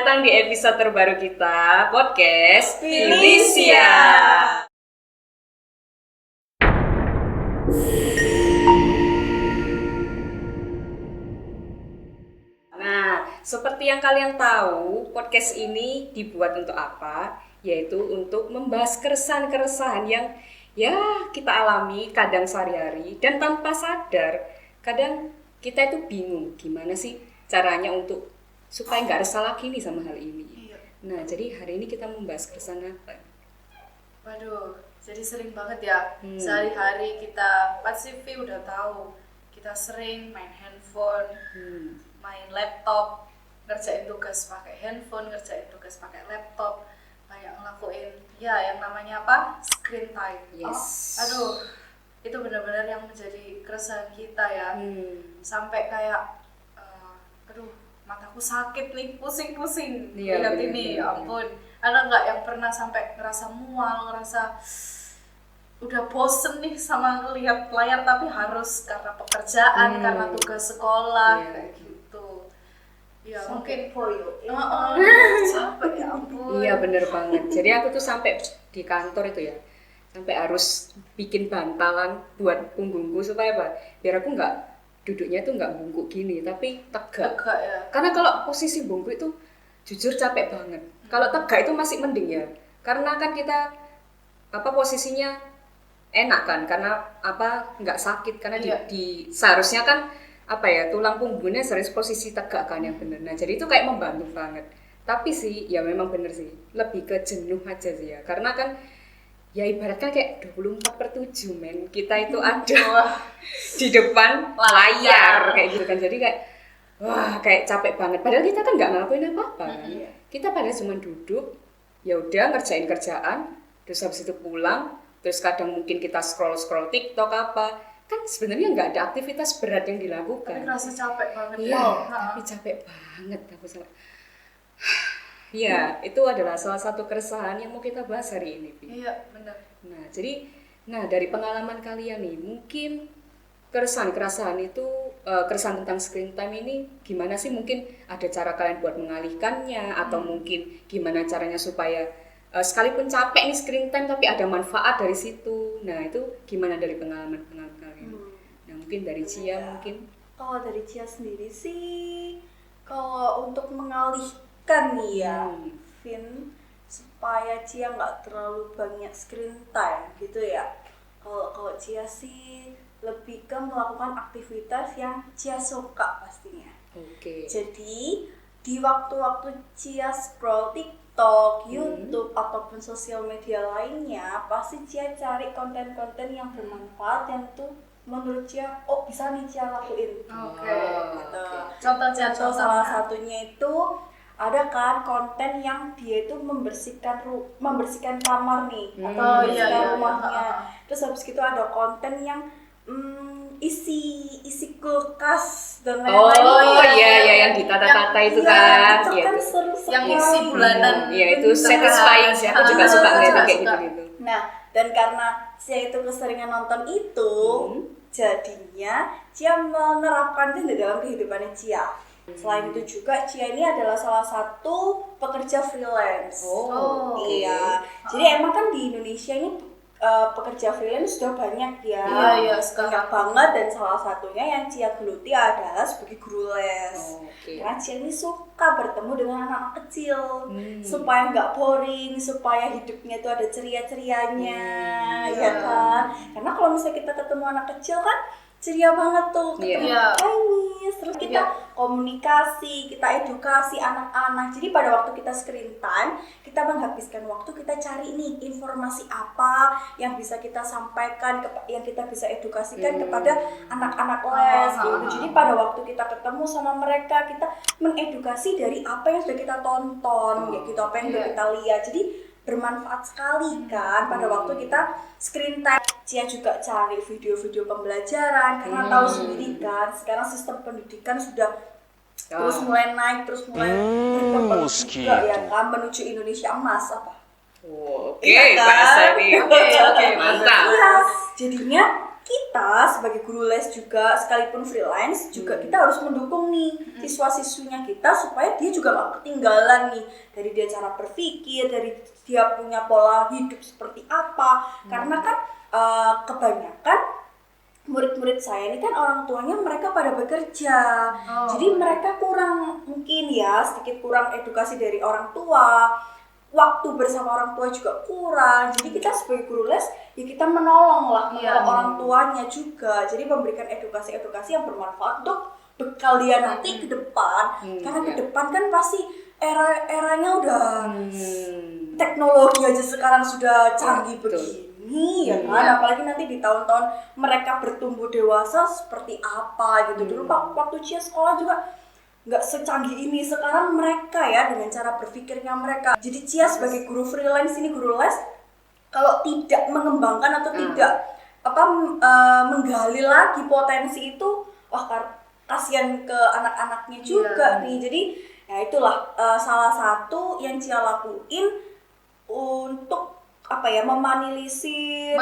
datang di episode terbaru kita, podcast Felicia. Nah, seperti yang kalian tahu, podcast ini dibuat untuk apa? Yaitu untuk membahas keresahan-keresahan yang ya kita alami kadang sehari-hari dan tanpa sadar. Kadang kita itu bingung gimana sih caranya untuk supaya nggak resah lagi nih sama hal ini. Iya. Nah, jadi hari ini kita membahas keresahan apa? Waduh, jadi sering banget ya. Sehari-hari kita pasti udah tahu. Kita sering main handphone, main laptop, ngerjain tugas pakai handphone, ngerjain tugas pakai laptop, banyak ngelakuin ya yang namanya apa? Screen time. Yes. Aduh, itu benar-benar yang menjadi keresahan kita ya. Sampai kayak aduh, mataku sakit nih, pusing-pusing Iya, lihat bener, ini, bener. ya ampun. Ada nggak yang pernah sampai ngerasa mual, ngerasa udah bosen nih sama ngelihat layar tapi harus karena pekerjaan, karena tugas sekolah, Iya. kayak gitu. Ya Sampai mungkin poyo. capek ya ampun. Iya bener banget. Jadi aku tuh sampai di kantor itu ya, sampai harus bikin bantalan buat punggungku supaya apa? Biar aku nggak duduknya tuh nggak bungkuk gini, tapi tegak. Tegak ya. Karena kalau posisi bungkuk itu jujur capek banget. Kalau tegak itu masih mending ya, karena kan kita apa posisinya enak kan, karena apa nggak sakit karena Iya. seharusnya kan apa ya tulang punggungnya harus posisi tegak kan yang benar. Nah jadi itu kayak membantu banget. Tapi sih ya memang bener sih, lebih ke jenuh aja sih ya, karena kan ya ibaratkan kayak 24/7 men, kita itu ada di depan layar kayak gitu kan, jadi kayak wah kayak capek banget. Padahal kita kan nggak ngelakuin apa-apa kan, kita padahal cuma duduk, ya udah ngerjain kerjaan, terus habis itu pulang, terus kadang mungkin kita scroll TikTok apa, kan sebenarnya nggak ada aktivitas berat yang Tapi dilakukan. ngerasa capek banget Iya, ya. tapi capek banget aku sampai. Ya, itu adalah salah satu keresahan yang mau kita bahas hari ini, Pi. Iya, benar. Nah, dari pengalaman kalian nih, mungkin keresahan itu, keresahan tentang screen time ini gimana sih? Mungkin ada cara kalian buat mengalihkannya, atau mungkin gimana caranya supaya sekalipun capek nih screen time, tapi ada manfaat dari situ. Nah, itu gimana dari pengalaman kalian? Nah, mungkin dari Cia mungkin. Kalau dari Cia sendiri sih, kalau untuk mengalihkan nih ya, Vin, supaya Cia nggak terlalu banyak screen time gitu ya. Kalau Cia sih lebih ke melakukan aktivitas yang Cia suka pastinya. Oke. Jadi di waktu-waktu Cia scroll TikTok, YouTube ataupun sosial media lainnya, pasti Cia cari konten-konten yang bermanfaat yang tuh menurut Cia, oh bisa nih Cia lakuin. Oke. Gitu. Contohnya Contoh salah satunya itu ada kan konten yang dia itu membersihkan kamar nih atau membersihkan rumahnya. Terus habis itu ada konten yang isi kulkas dan lain-lain. Oh iya yang ditata-tata itu kan. Itu Iya, kan itu. seru yang sekali. isi bulanan. Iya itu satisfying sih, aku juga suka ngeliat kayak Suka. gitu-gitu. Nah, dan karena Cia itu keseringan nonton itu, jadinya Cia menerapkannya di dalam kehidupannya Cia. Selain itu juga Cia ini adalah salah satu pekerja freelance. Oh, oke. Iya. Jadi emang kan di Indonesia ini pekerja freelance sudah banyak ya. Iya, banyak banget, dan salah satunya yang Cia geluti adalah sebagai guru les. Oh, oke. Karena Cia ini suka bertemu dengan anak-anak kecil supaya nggak boring, supaya hidupnya itu ada ceria-cerianya, ya kan? Karena kalau misalnya kita ketemu anak kecil kan ceria banget tuh, ketemu Iya. nangis, terus kita komunikasi, kita edukasi anak-anak. Jadi pada waktu kita screen time, kita menghabiskan waktu, kita cari nih informasi apa yang bisa kita sampaikan, yang kita bisa edukasikan kepada anak-anak les gitu. Jadi pada waktu kita ketemu sama mereka, kita mengedukasi dari apa yang sudah kita tonton, ya gitu, apa yang sudah kita lihat. Jadi bermanfaat sekali kan pada waktu kita screen time. Cia juga cari video-video pembelajaran karena tahu sendiri kan sekarang sistem pendidikan sudah terus mulai naik, terus mulai berkembang juga ya kan, menuju Indonesia emas apa? Oh, oke, Iya kan? bahasa nih. Oke, mantap. Iya, jadinya kita sebagai guru les juga sekalipun freelance juga kita harus mendukung nih siswa-siswinya kita supaya dia juga gak ketinggalan nih dari dia cara berpikir, dari dia punya pola hidup seperti apa. Karena kan kebanyakan murid-murid saya ini kan orang tuanya mereka pada bekerja, jadi mereka kurang mungkin ya sedikit kurang edukasi dari orang tua, waktu bersama orang tua juga kurang. Jadi kita sebagai guru les ya kita menolong orang tuanya juga, jadi memberikan edukasi yang bermanfaat untuk bekal dia nanti ke depan. Karena ke depan kan pasti eranya udah teknologi aja sekarang sudah canggih begini ya kan, apalagi nanti di tahun-tahun mereka bertumbuh dewasa seperti apa gitu. Dulu waktu Cia sekolah juga nggak secanggih ini sekarang mereka ya dengan cara berpikirnya mereka. Jadi Cia sebagai guru freelance ini, guru les, kalau tidak mengembangkan atau tidak menggali lagi potensi itu, wah kasihan ke anak-anaknya juga nih. Jadi ya itulah salah satu yang Cia lakuin untuk meminimalisir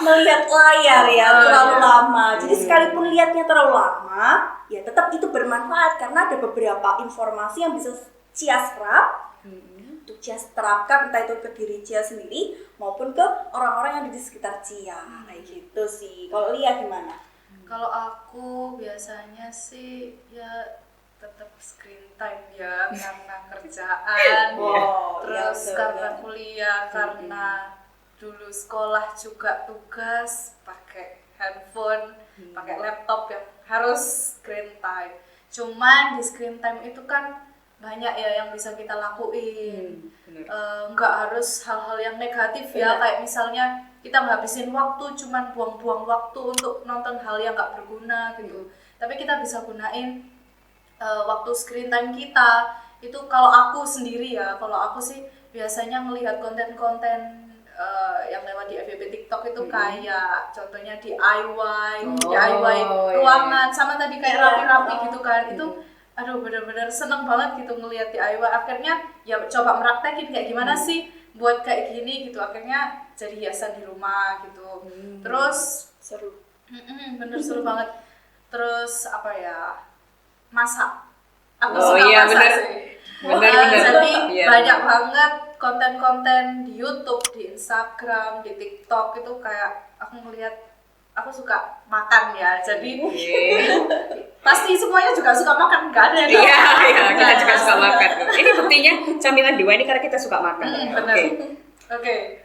melihat layar ya terlalu lama. Jadi sekalipun lihatnya terlalu lama, ya tetap itu bermanfaat karena ada beberapa informasi yang bisa Cia serap untuk Cia terapkan, entah itu ke diri Cia sendiri maupun ke orang-orang yang ada di sekitar Cia. Kayak gitu sih. Kalau Lia gimana? Kalau aku biasanya sih ya tetap screen time ya karena kerjaan, terus karena kuliah, karena dulu sekolah juga tugas pakai handphone, pakai laptop yang harus screen time. Cuman di screen time itu kan banyak ya yang bisa kita lakuin, nggak harus hal-hal yang negatif ya, kayak misalnya kita menghabisin waktu cuman buang-buang waktu untuk nonton hal yang nggak berguna gitu. Tapi kita bisa gunain waktu screen time kita itu. Kalau aku sendiri ya, kalau aku sih biasanya melihat konten-konten yang lewat di FYP TikTok itu kayak contohnya DIY ruangan, sama tadi kayak rapi-rapi gitu kan. Itu aduh benar-benar seneng banget gitu ngelihat DIY. Akhirnya ya coba meraktekin kayak gimana sih buat kayak gini gitu. Akhirnya jadi hiasan di rumah gitu. Terus Seru. Bener seru banget. Terus masak. Aku Oh suka iya, masak bener. sih. Bener. Jadi Iya. banyak banget konten-konten di YouTube, di Instagram, di TikTok itu kayak aku ngelihat, aku suka makan ya. Jadi pasti semuanya juga suka makan, nggak ada yang Iya, nggak kita ada. juga suka makan. Ini buktinya camilan Dewa ini karena kita suka makan. Bener. Oke.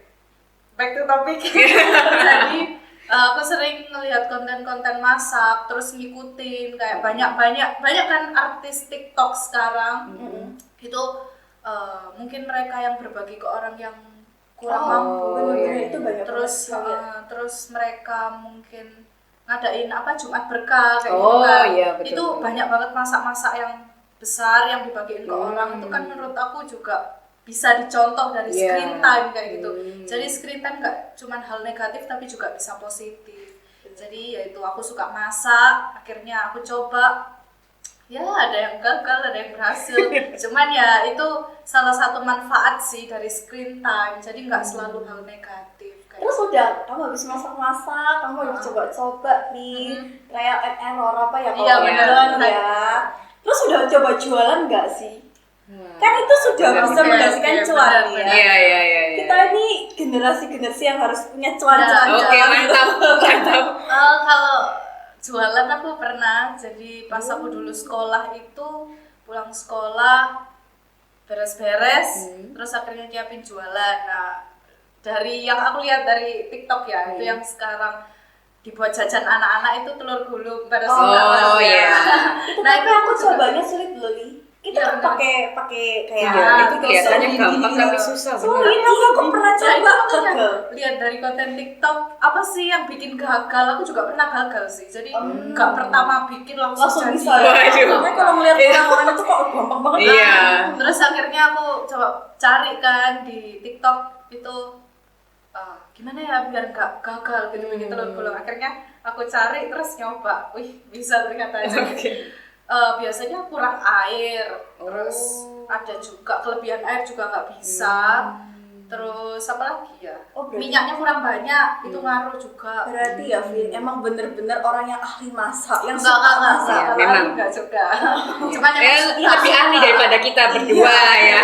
Back to topic. Jadi aku sering ngelihat konten-konten masak, terus ngikutin kayak banyak kan artis TikTok sekarang. Itu mungkin mereka yang berbagi ke orang yang kurang mampu. Bener-bener itu banyak. Terus mereka mungkin ngadain Jumat berkah kayak gitu Oh, kan. iya, betul. Itu banyak banget masak-masak yang besar yang dibagiin ke orang. Itu kan menurut aku juga bisa dicontoh dari screen time kayak gitu. Jadi screen time gak cuma hal negatif tapi juga bisa positif. Jadi yaitu aku suka masak, akhirnya aku coba. Ya ada yang gagal, ada yang berhasil. Cuman ya itu salah satu manfaat sih dari screen time. Jadi nggak selalu hal negatif. Terus kamu habis masak-masak, kamu habis coba-coba nih trial and error Iya, bener. ya. Terus udah coba jualan nggak sih? Kan itu sudah Bener. bisa menghasilkan Oke, cuan bener, nih ya. bener. Iya. Kita ini generasi yang harus punya cuan-cuan. Oke, mantap. Kalau jualan aku pernah. Jadi pas aku dulu sekolah itu pulang sekolah beres-beres, terus akhirnya nyiapin jualan. Nah, dari yang aku lihat dari TikTok ya, itu yang sekarang dibuat jajan anak-anak itu telur gulung pada Oh iya. Itu tapi aku cobanya sulit loh, Li. Kita Iya, kan bener. pakai kayak Itu kelihatannya gampang tapi susah. Sulit. Iya, aku pernah Nah, coba itu makanya gagal. lihat dari konten TikTok apa sih yang bikin gagal. Aku juga pernah gagal sih. Jadi nggak pertama bikin langsung Langsung jadi. bisa. Waduh. Makanya kalau ngeliat orang-orang itu kok gampang banget. Iya. Terus akhirnya aku coba cari kan di TikTok itu gimana ya biar nggak gagal gitu bikin telur gulung. Akhirnya aku cari terus nyoba. Wih, bisa ternyata. Jadi biasanya kurang air, terus ada juga kelebihan air juga nggak bisa. Terus apa lagi ya? Oh, berarti- Minyaknya kurang banyak, itu ngaruh juga. Berarti ya Vin, emang bener-bener orang yang ahli masak, yang Enggak, suka masak. Ya, kalau memang. aku enggak juga. Cuman emang Lebih ahli daripada kita berdua ya.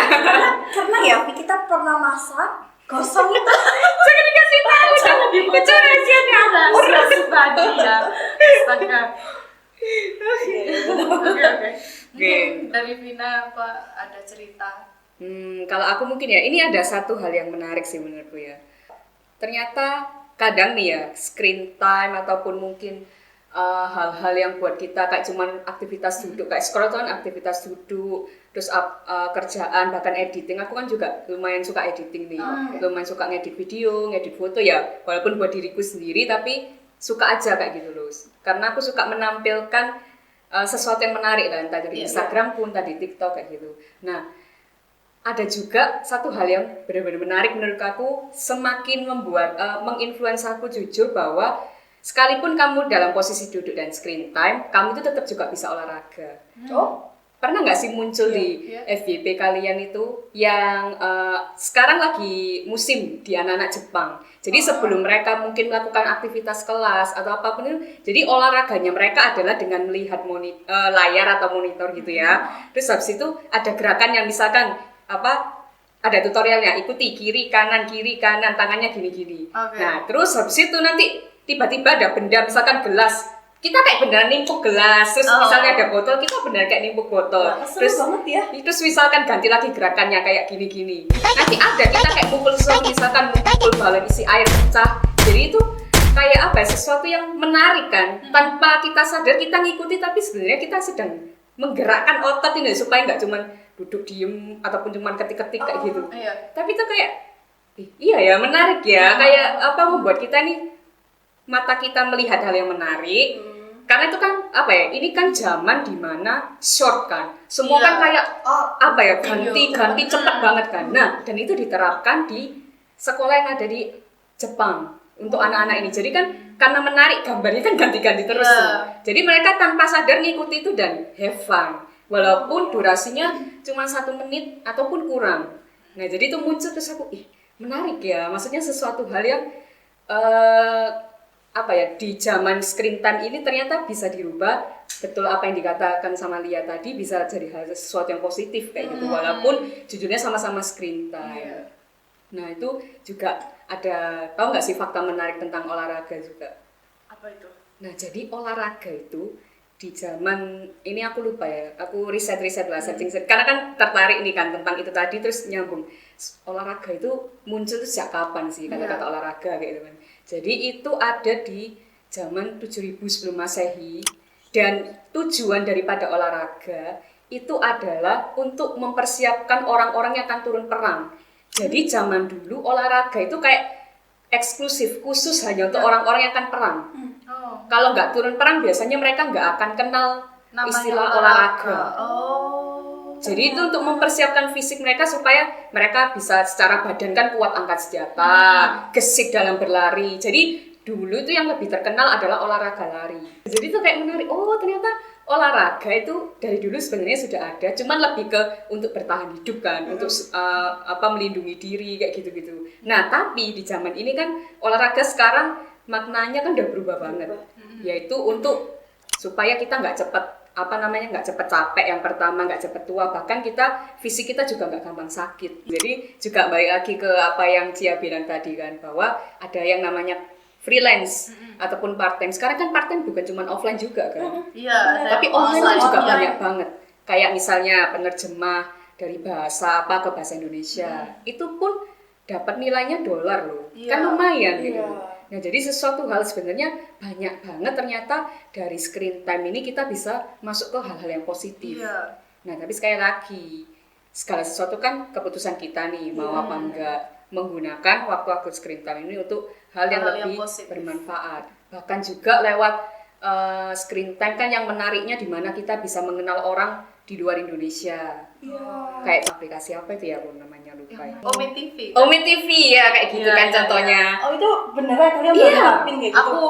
Karena ya Vi, kita pernah masak, gosong itu. Jangan dikasih tahu dong. Itu rahasianya. rahasia pribadi ya. Astaga. Oke. Oke. Dari Vina apa ada cerita? Kalau aku mungkin ya, ini ada satu hal yang menarik sih menurutku ya. Ternyata kadang nih ya, screen time ataupun mungkin hal-hal yang buat kita kayak cuman aktivitas duduk, kayak scroll tuh kan aktivitas duduk, terus kerjaan, bahkan editing. Aku kan juga lumayan suka editing nih, lumayan suka ngedit video, ngedit foto ya, walaupun buat diriku sendiri tapi suka aja kayak gitu loh. Karena aku suka menampilkan sesuatu yang menarik lah, entah dari Instagram pun, tadi TikTok kayak gitu. Nah, ada juga satu hal yang benar-benar menarik menurut aku, semakin menginfluence aku jujur bahwa sekalipun kamu dalam posisi duduk dan screen time, kamu itu tetap juga bisa olahraga. Oh, Pernah nggak sih muncul di FYP kalian itu yang sekarang lagi musim di anak-anak Jepang. Jadi sebelum mereka mungkin melakukan aktivitas kelas atau apapun itu, jadi olahraganya mereka adalah dengan melihat layar atau monitor gitu ya. Terus habis itu ada gerakan yang misalkan ada tutorialnya, ikuti kiri kanan tangannya gini-gini. Okay. Nah terus habis itu nanti tiba-tiba ada benda misalkan gelas, kita kayak beneran nimpuk gelas, terus misalnya ada botol, kita beneran kayak nimpuk botol. Wah, seru banget ya. Terus misalkan ganti lagi gerakannya kayak gini-gini. Nanti ada kita kayak pukul sol, misalkan pukul balon isi air pecah. Jadi itu kayak sesuatu yang menarik kan, tanpa kita sadar kita ngikuti, tapi sebenarnya kita sedang menggerakkan otot ini supaya nggak cuman duduk diem ataupun cuman ketik-ketik kayak gitu. Iya. Tapi itu kayak iya ya, menarik ya. Kayak membuat kita nih, mata kita melihat hal yang menarik. Karena itu kan ini kan zaman dimana short kan, semua kan kayak ganti cepat banget kan. Nah, dan itu diterapkan di sekolah yang ada di Jepang untuk anak-anak ini. Jadi kan karena menarik, gambarnya kan ganti-ganti terus. Jadi mereka tanpa sadar ngikuti itu dan have fun, walaupun durasinya cuma 1 menit ataupun kurang. Nah, jadi itu muncul terus aku menarik ya, maksudnya sesuatu hal yang di zaman screen time ini ternyata bisa dirubah. Betul apa yang dikatakan sama Lia tadi, bisa jadi sesuatu yang positif kayak gitu, walaupun jujurnya sama-sama screen time. Nah itu juga ada, tahu nggak sih fakta menarik tentang olahraga juga? Apa itu? Nah jadi olahraga itu di zaman ini aku lupa ya, aku riset lah, searching karena kan tertarik nih kan tentang itu tadi, terus nyambung olahraga itu muncul tuh sejak kapan sih kata-kata olahraga kayak gitu kan. Jadi itu ada di zaman 7000 sebelum Masehi, dan tujuan daripada olahraga itu adalah untuk mempersiapkan orang-orang yang akan turun perang. Jadi zaman dulu olahraga itu kayak eksklusif, khusus hanya untuk orang-orang yang akan perang. Kalau nggak turun perang biasanya mereka nggak akan kenal namanya istilah olahraga. Jadi itu untuk mempersiapkan fisik mereka supaya mereka bisa secara badan kan kuat angkat senjata, gesik dalam berlari. Jadi dulu itu yang lebih terkenal adalah olahraga lari. Jadi itu kayak menarik. Oh ternyata olahraga itu dari dulu sebenarnya sudah ada, cuman lebih ke untuk bertahan hidup kan, untuk melindungi diri kayak gitu-gitu. Nah tapi di zaman ini kan olahraga sekarang maknanya kan udah berubah banget, yaitu untuk supaya kita nggak cepat nggak cepet capek, yang pertama nggak cepet tua, bahkan fisik kita juga nggak gampang sakit. Jadi juga balik lagi ke apa yang Cia bilang tadi kan, bahwa ada yang namanya freelance ataupun part time. Sekarang kan part time bukan cuma offline juga kan, tapi online juga banyak banget. Kayak misalnya penerjemah dari bahasa ke bahasa Indonesia, itu pun dapat nilainya $, loh, kan lumayan gitu. Nah jadi sesuatu hal sebenarnya banyak banget ternyata dari screen time ini kita bisa masuk ke hal-hal yang positif. Nah tapi sekali lagi, segala sesuatu kan keputusan kita nih, mau apa enggak menggunakan waktu screen time ini untuk hal yang lebih bermanfaat. Bahkan juga lewat screen time kan yang menariknya di mana kita bisa mengenal orang di luar Indonesia. Kayak aplikasi apa itu ya, aku namanya lupa ya. Omi TV. Omi TV ya kayak gitu kan contohnya. Oh itu beneran kalian nerapin kayak gitu?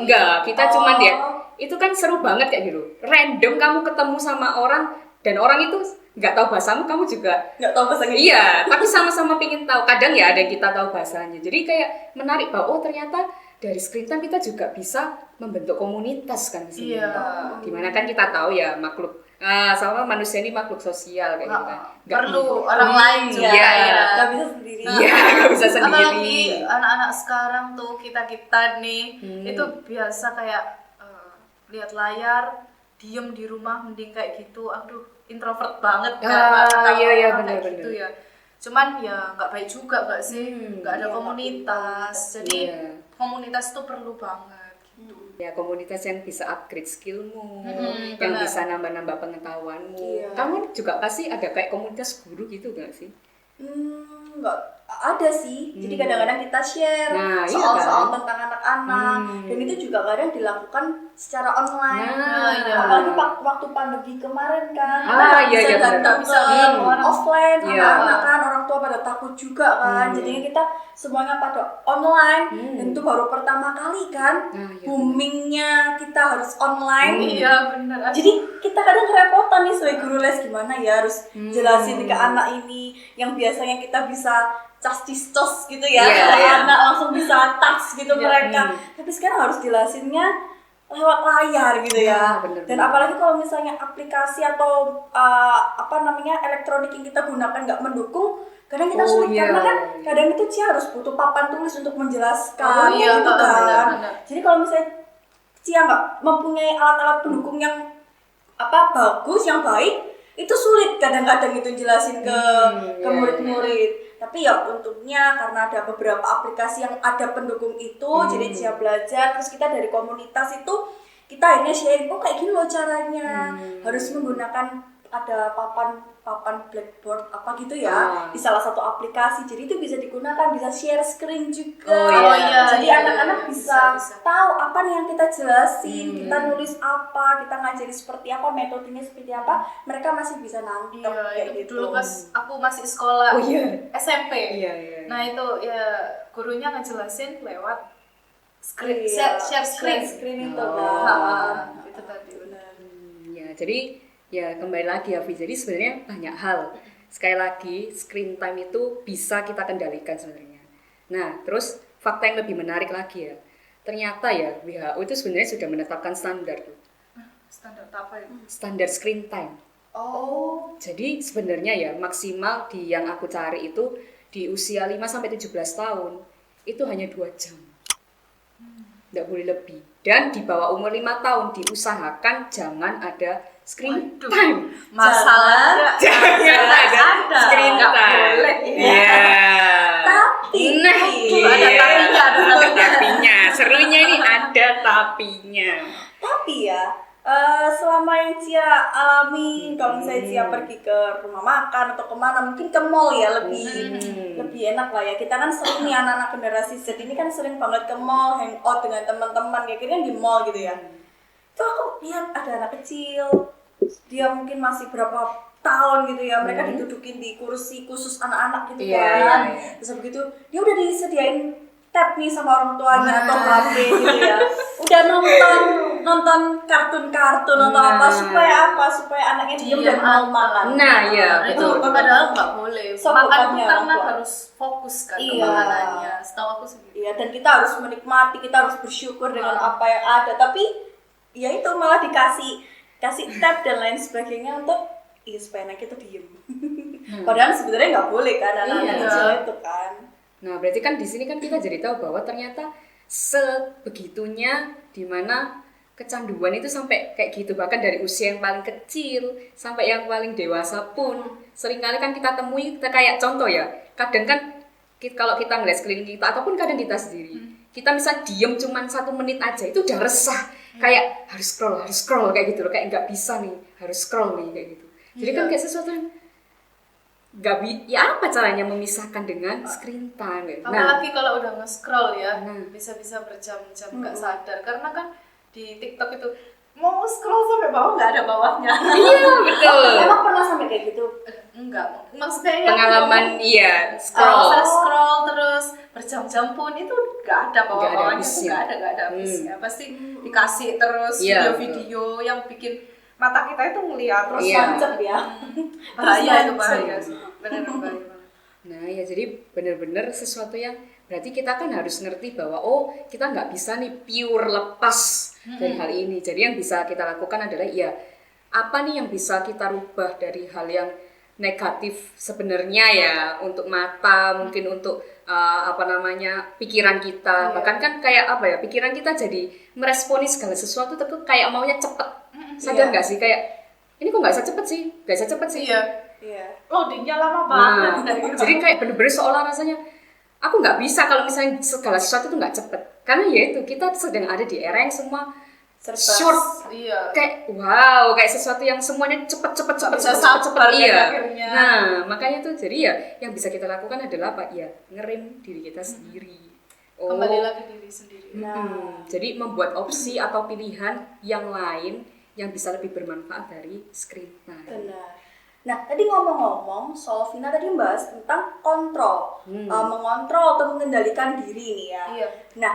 Enggak, kita cuman lihat. Itu kan seru banget kayak gitu. Random kamu ketemu sama orang dan orang itu nggak tahu bahasamu, kamu juga nggak tahu bahasa Inggris. iya, tapi sama-sama pengen tahu. Kadang ya ada yang kita tahu bahasanya. Jadi kayak menarik bahwa oh ternyata dari screen time kita juga bisa membentuk komunitas kan di sini. Iya. Dimana kan kita tahu ya makhluk sama manusia ini makhluk sosial kayak gitu kan. Nggak Perlu bisa. orang lain Iya, juga iya. ya. Nggak bisa sendiri. Iya, nggak bisa sendiri. Apalagi anak-anak sekarang tuh kita nih itu biasa kayak lihat layar, diem di rumah mending kayak gitu. Aduh, introvert banget kan. Iya, Orang benar, kayak gitu benar. ya. Cuman ya nggak baik juga nggak sih? Nggak ada Iya, komunitas. Jadi Iya. komunitas tuh perlu banget gitu. Ya komunitas yang bisa upgrade skillmu, yang benar. bisa nambah-nambah pengetahuanmu. Iya. Kamu juga pasti ada kayak komunitas guru gitu nggak sih? Nggak ada sih. Jadi kadang-kadang kita share Nah, iya soal-soal kan? tentang anak-anak dan itu juga kadang dilakukan secara online. Nah, iya. Apalagi waktu pandemi kemarin kan, Ah, nggak iya, bisa iya, benar. datang Bisa ke orang. offline, Iya. anak-anak kan orang tua pada takut juga kan. Jadinya kita semuanya pada online dan itu baru pertama kali kan Nah, iya, boomingnya kita harus online. Iya benar. Jadi kita kadang kerepotan nih sebagai guru les gimana ya harus jelasin ke anak ini yang biasanya kita bisa cas-cis-cos gitu ya, Iya, kalau iya. anak langsung bisa touch gitu Iya. mereka. Tapi sekarang harus jelasinnya lewat layar gitu ya. Nah, bener, Dan bener. apalagi kalau misalnya aplikasi atau elektronik yang kita gunakan nggak mendukung, kadang kita Oh, sulit iya. karena kan kadang itu Cia harus butuh papan tulis untuk menjelaskan Oh, iya, gitu kan. benar. Jadi kalau misalnya Cia nggak mempunyai alat-alat pendukung yang bagus, yang baik, itu sulit kadang-kadang itu jelasin ke Iya, murid-murid. Tapi ya untungnya karena ada beberapa aplikasi yang ada pendukung itu, jadi Cia belajar. Terus kita dari komunitas itu kita akhirnya sharing, oh kayak gini loh caranya, harus menggunakan ada papan blackboard apa gitu ya di salah satu aplikasi, jadi itu bisa digunakan, bisa share screen juga. Oh, iya. Jadi Iya, anak-anak bisa. bisa tahu apa nih yang kita jelasin, kita nulis apa, kita ngajarin seperti apa, metodenya seperti apa, mereka masih bisa nangkep Iya, kayak itu gitu. dulu pas aku masih sekolah Oh, iya. SMP. Iya, iya. Nah itu ya gurunya ngejelasin lewat screen, Iya, share screen. screen itu Oh. kan. Itu tadi benar. Ya, jadi ya kembali lagi ya, Vi. Jadi sebenarnya banyak hal. Sekali lagi, screen time itu bisa kita kendalikan sebenarnya. Nah, terus fakta yang lebih menarik lagi ya. Ternyata ya WHO itu sebenarnya sudah menetapkan standar tuh. Standar apa itu? Standar screen time. Oh, Jadi sebenarnya ya maksimal di yang aku cari itu di usia 5 sampai 17 tahun itu hanya 2 jam. Nggak boleh lebih. Dan di bawah umur 5 tahun diusahakan jangan ada screen Waduh. time. Masalah Jangan ada screen Nggak time. boleh. Iya. tapi Nah, ada iya. tapinya, ada tapinya. Serunya ini ada tapinya. tapi ya selama yang Cia alami, kalau misalnya Cia pergi ke rumah makan atau kemana, mungkin ke mall ya lebih enak lah ya. Kita kan sering nih anak-anak generasi Z ini kan sering banget ke mall, hangout dengan teman-teman kayak gini kan di mall gitu ya. Itu aku lihat ada anak kecil, dia mungkin masih berapa tahun gitu ya, mereka didudukin di kursi khusus anak-anak gitu Iya, kan. iya. Terus begitu dia udah disediain tab nih sama orang tuanya atau HP gitu ya. Udah nonton kartun-kartun atau apa supaya anaknya diem dan mau makan. Nah, iya, itu betul. padahal nggak boleh. So, Makan bukannya itu karena apa? harus fokus kan ke Iya. makanannya. Setahu aku segitu. Iya, dan kita harus menikmati, kita harus bersyukur dengan apa yang ada. Tapi ya itu malah kasih tab dan lain sebagainya untuk supaya anak kita diem. Padahal sebenarnya nggak boleh kan anak-anak Iya. kecil itu kan. Nah, berarti kan di sini kan kita jadi tahu bahwa ternyata sebegitunya dimana kecanduan itu sampai kayak gitu, bahkan dari usia yang paling kecil sampai yang paling dewasa pun seringkali kan kita temui. Kita kayak contoh ya, kadang kan kalau kita ngeliat sekeliling kita ataupun kadang kita sendiri, kita misal diem cuman 1 menit aja itu udah resah, kayak harus scroll kayak gitu loh, kayak nggak bisa nih, harus scroll nih kayak gitu. Jadi kan kayak sesuatu yang ya apa caranya memisahkan dengan screen time ya? Apalagi kalau udah nge-scroll ya, Nah. bisa-bisa berjam-jam nggak sadar. Karena kan di TikTok itu mau scroll sampai bawah nggak ada bawahnya. Iya betul. Emang pernah sampai kayak gitu? Enggak, maksudnya yang Pengalaman iya scroll scroll. terus berjam-jam pun itu nggak ada Nggak ada bawah-bawahnya tuh habisnya. nggak ada habisnya. Pasti dikasih terus Iya, video-video yang bikin mata kita itu ngeliat Terus Iya. nancep ya. bahaya itu Terus bahaya nancep. sih benar bahaya banget. Nah ya jadi benar-benar sesuatu yang berarti kita kan harus ngerti bahwa oh kita nggak bisa nih pure lepas dari hal ini. Jadi yang bisa kita lakukan adalah ya apa nih yang bisa kita rubah dari hal yang negatif sebenarnya ya untuk mata mungkin untuk apa namanya pikiran kita bahkan kan kayak apa ya pikiran kita jadi meresponi segala sesuatu tuh kayak maunya cepet sadar nggak sih kayak ini kok nggak bisa cepet sih nggak bisa cepet sih Iya. Iya. Loadingnya lama Nah, banget. jadi kayak bener-bener seolah rasanya aku nggak bisa kalau misalnya segala sesuatu itu nggak cepet karena ya itu kita sedang ada di era yang semua Serba. short Iya. kayak wow kayak sesuatu yang semuanya cepet bisa sabar kan iya akhirnya. nah makanya tuh jadi ya yang bisa kita lakukan adalah apa ya ngerem diri kita sendiri Kembali lagi diri sendiri. jadi membuat opsi atau pilihan yang lain yang bisa lebih bermanfaat dari screen time. Benar. Nah, tadi ngomong-ngomong, soal Vina tadi membahas tentang kontrol, mengontrol atau mengendalikan diri nih ya. Iya. Nah,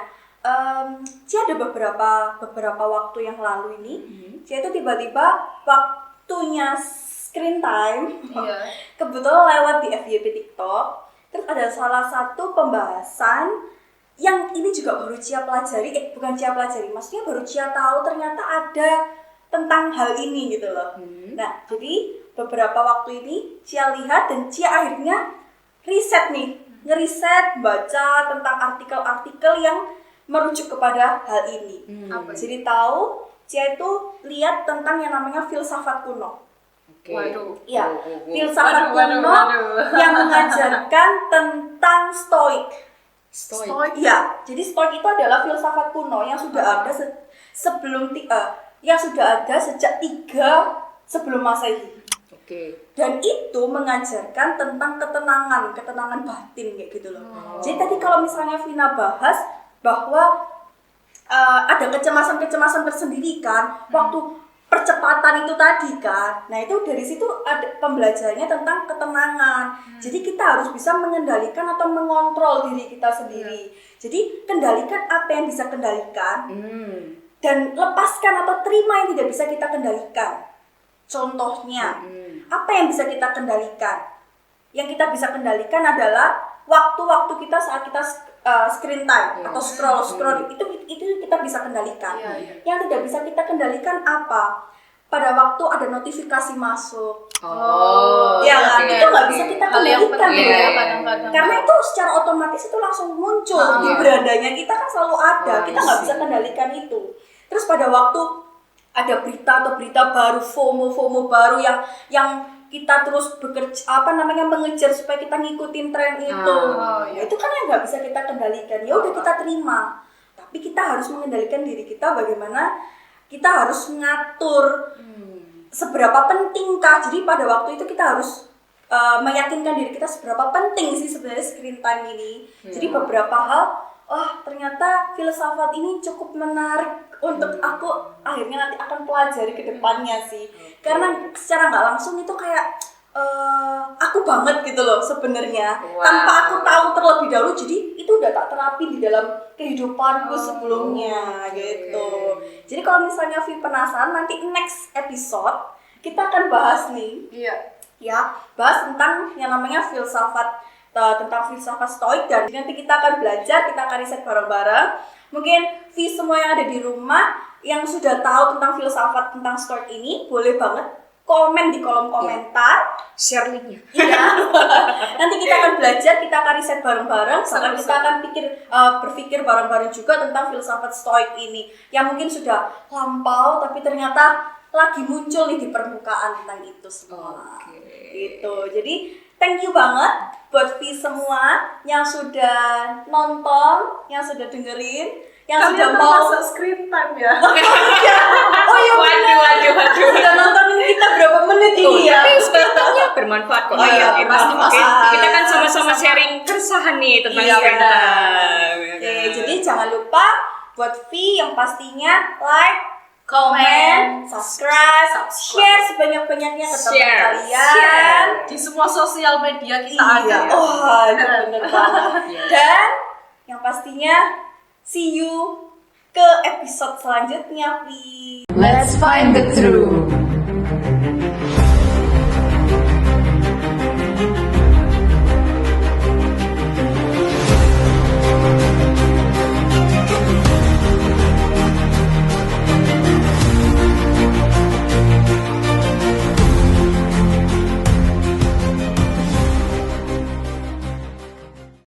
Cia ada beberapa waktu yang lalu ini, Cia itu tiba-tiba waktunya screen time, Iya. kebetulan lewat di FYP TikTok, terus ada salah satu pembahasan yang ini juga baru Cia pelajari, bukan Cia pelajari, maksudnya baru Cia tahu ternyata ada tentang hal ini gitu loh. Nah, jadi beberapa waktu ini Cia lihat dan Cia akhirnya riset nih, ngeriset, baca tentang artikel-artikel yang merujuk kepada hal ini. Apa sih? Jadi tahu, Cia itu lihat tentang yang namanya filsafat kuno. Oke. Waduh. Iya, Waduh. filsafat Waduh. kuno yang mengajarkan tentang stoik. Stoik. Iya, jadi stoik itu adalah filsafat kuno yang sudah ada yang sudah ada sejak 3 sebelum Masehi. Oke. Dan itu mengajarkan tentang ketenangan batin kayak gitu loh. Jadi tadi kalau misalnya Vina bahas bahwa ada kecemasan tersendiri kan waktu percepatan itu tadi kan. Nah, itu dari situ ada pembelajarannya tentang ketenangan. Jadi kita harus bisa mengendalikan atau mengontrol diri kita sendiri. Jadi kendalikan apa yang bisa kendalikan dan lepaskan atau terima yang tidak bisa kita kendalikan. Contohnya, apa yang bisa kita kendalikan? Yang kita bisa kendalikan adalah waktu-waktu kita saat kita screen time atau scroll itu kita bisa kendalikan. Yang tidak bisa kita kendalikan apa? Pada waktu ada notifikasi masuk. Ya kan? oke, Itu nggak oke. bisa kita Hal yang kendalikan penting ya. ya kadang-kadang. Karena itu secara otomatis itu langsung muncul di berandanya kita kan selalu ada. Kita nggak bisa kendalikan itu. Terus pada waktu ada berita atau berita baru, FOMO baru yang kita terus mengejar supaya kita ngikutin tren itu. Itu kan yang nggak bisa kita kendalikan. Ya udah kita terima. Tapi kita harus mengendalikan diri kita bagaimana kita harus ngatur seberapa pentingkah. Jadi pada waktu itu kita harus meyakinkan diri kita seberapa penting sih sebenarnya screen time ini. Jadi beberapa hal, ternyata filsafat ini cukup menarik untuk aku akhirnya nanti akan pelajari ke depannya sih. Karena secara nggak langsung itu kayak aku banget gitu loh sebenarnya. Tanpa aku tahu terlebih dahulu, jadi itu udah tak terapi di dalam kehidupanku sebelumnya gitu. Jadi kalau misalnya Vi penasaran, nanti next episode kita akan bahas nih. Iya. Ya, bahas tentang yang namanya tentang filsafat stoik, dan nanti kita akan belajar, kita akan riset bareng-bareng. Mungkin Vi semua yang ada di rumah yang sudah tahu tentang filsafat tentang stoik ini boleh banget komen di kolom komentar. Share linknya. Iya. Nanti kita akan belajar, kita akan riset bareng-bareng, bahkan kita akan berpikir bareng-bareng juga tentang filsafat stoik ini yang mungkin sudah lampau tapi ternyata lagi muncul nih di permukaan tentang itu semua. Gitu. Jadi thank you banget buat Vi semua yang sudah nonton, yang sudah dengerin, yang sudah mau screen time ya. Oh iya, Waduh. sudah nontonin kita berapa menit ini ya? Tapi sebenarnya bermanfaat kok. Iya, pasti. pasti. Kita kan sama-sama sharing keresahan nih tentang Iya, screen benar. time. Oke, jadi jangan lupa buat Vi yang pastinya like, comment, subscribe, share sebanyak-banyaknya ke teman Share. kalian. Di semua sosial media kita Iya, ada. itu bener banget. Dan yang pastinya see you ke episode selanjutnya, Vi. Let's find the truth.